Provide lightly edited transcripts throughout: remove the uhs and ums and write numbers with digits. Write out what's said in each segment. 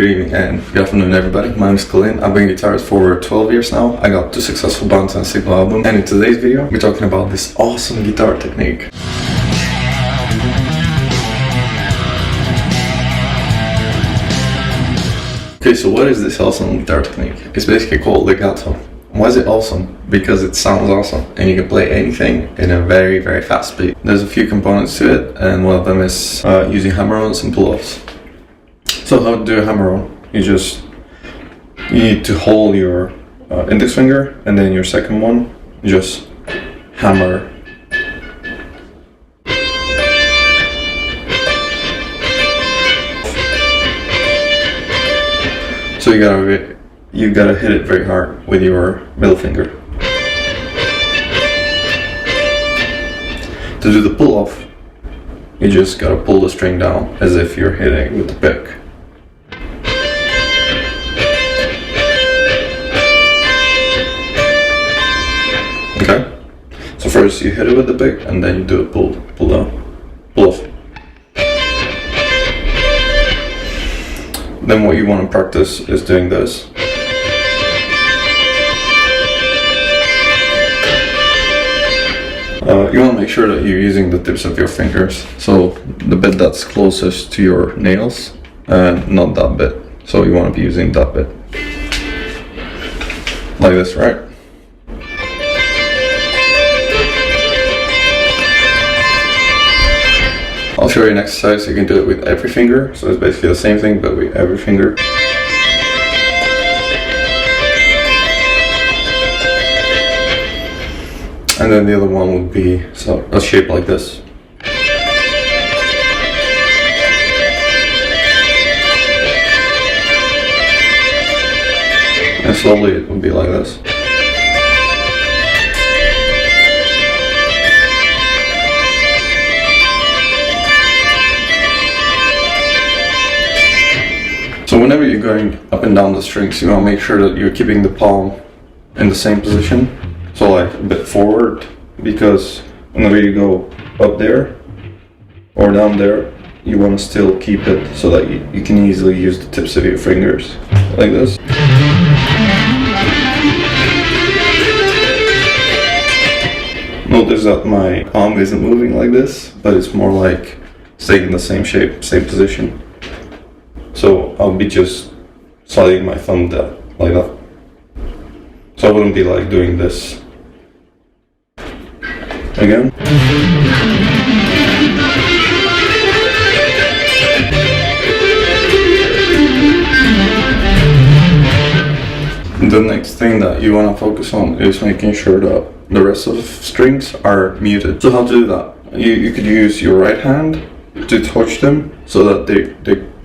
good evening, and good afternoon everybody. My name is Kalin. I've been a guitarist for over 12 years now. I got 2 successful bands and a single album, and in today's video we're talking about this awesome guitar technique. Okay, so what is this awesome guitar technique? It's basically called legato. Why is it awesome? Because it sounds awesome and you can play anything in a very, very fast speed. There's a few components to it, and one of them is using hammer-ons and pull-offs. So how to do a hammer-on? You need to hold your index finger, and then your second one, just hammer. So you gotta hit it very hard with your middle finger. To do the pull-off, you just gotta pull the string down as if you're hitting with the pick. Okay, so first you hit it with the pick, and then you do a pull down, pull off. Then what you want to practice is doing this. You want to make sure that you're using the tips of your fingers, so the bit that's closest to your nails, and not that bit. So you want to be using that bit, like this, right? I'll show you an exercise. You can do it with every finger, so it's basically the same thing but with every finger. And then the other one would be a shape like this. And slowly it would be like this. So whenever you're going up and down the strings, you want to make sure that you're keeping the palm in the same position. So like a bit forward, because whenever you go up there or down there, you want to still keep it so that you can easily use the tips of your fingers, like this. Notice that my palm isn't moving like this, but it's more like staying in the same shape, same position. So I'll be just sliding my thumb down, like that. So I wouldn't be like doing this again. The next thing that you want to focus on is making sure that the rest of the strings are muted. So how to do that? You could use your right hand to touch them so that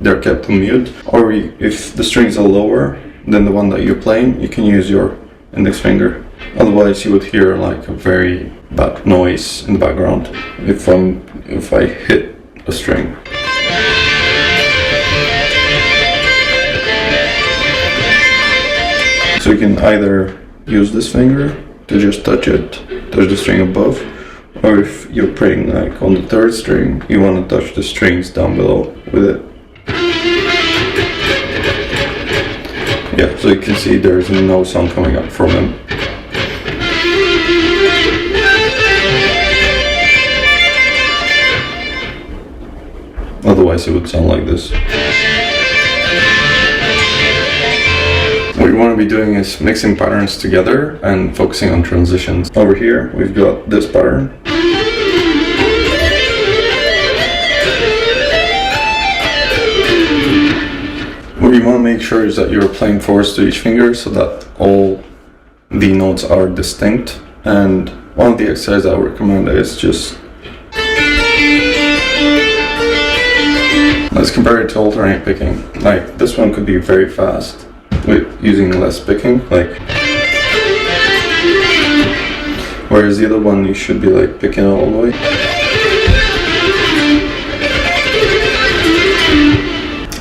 they're kept on mute, or if the strings are lower than the one that you're playing, you can use your index finger. Otherwise you would hear like a very bad noise in the background if I hit a string. So you can either use this finger to just touch the string above, or if you're playing like on the 3rd string, you want to touch the strings down below with it. Yeah, so you can see there's no sound coming up from them. Otherwise it would sound like this. What you want to be doing is mixing patterns together and focusing on transitions. Over here we've got this pattern. What you want to make sure is that you're playing fourths to each finger so that all the notes are distinct. And one of the exercises I would recommend is just, let's compare it to alternate picking. Like this one could be very fast with using less picking, like, whereas the other one you should be like picking it all the way.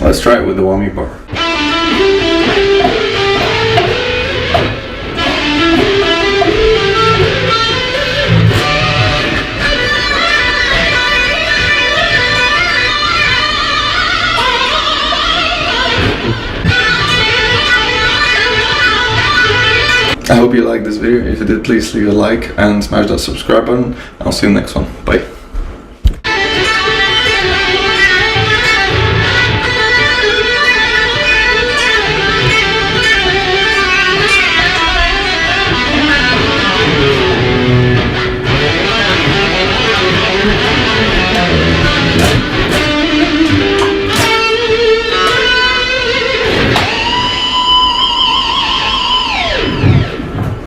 Let's try it with the whammy bar. hope you liked this video. If you did, please leave a like and smash that subscribe button. I'll see you in the next one. Bye.